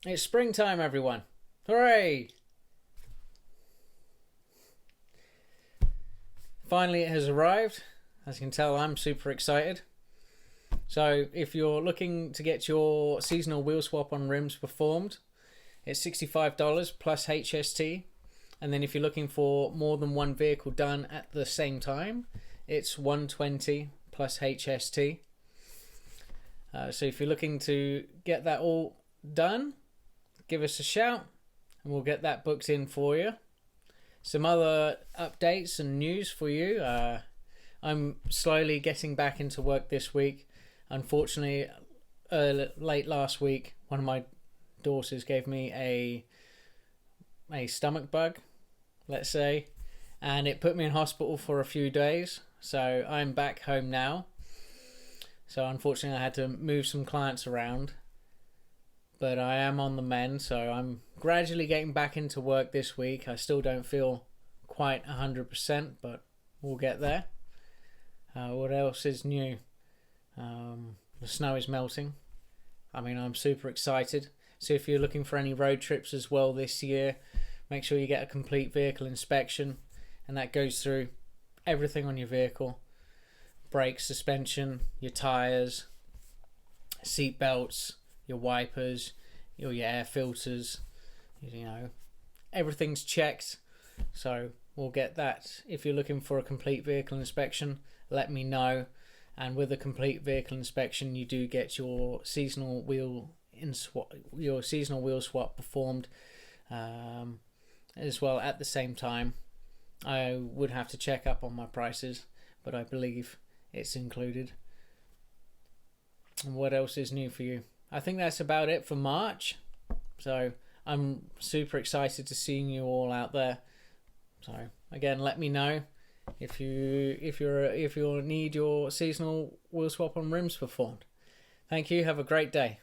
It's springtime, everyone. Hooray! Finally, it has arrived. As you can tell, I'm super excited. So, if you're looking to get your seasonal wheel swap on rims performed, it's $65 plus HST. And then if you're looking for more than one vehicle done at the same time, it's $120 plus HST. So if you're looking to get that all done, give us a shout and we'll get that booked in for you. Some other updates and news for you. I'm slowly getting back into work this week. Unfortunately, late last week, one of my daughters gave me a stomach bug, let's say, and it put me in hospital for a few days. So I'm back home now. So unfortunately, I had to move some clients around, but I am on the mend. So I'm gradually getting back into work this week. I still don't feel quite 100%, but we'll get there. What else is new? The snow is melting. I'm super excited. So if you're looking for any road trips as well this year, make sure you get a complete vehicle inspection, and that goes through everything on your vehicle: brakes, suspension, your tyres, seat belts, your wipers, your air filters. Everything's checked. So we'll get that. If you're looking for a complete vehicle inspection, let me know. And with a complete vehicle inspection, you do get your seasonal wheel swap performed as well at the same time. I would have to check up on my prices, but I believe it's included. And what else is new for you? I think that's about it for March. So I'm super excited to seeing you all out there. So again, let me know if you need your seasonal wheel swap on rims performed. Thank you. Have a great day.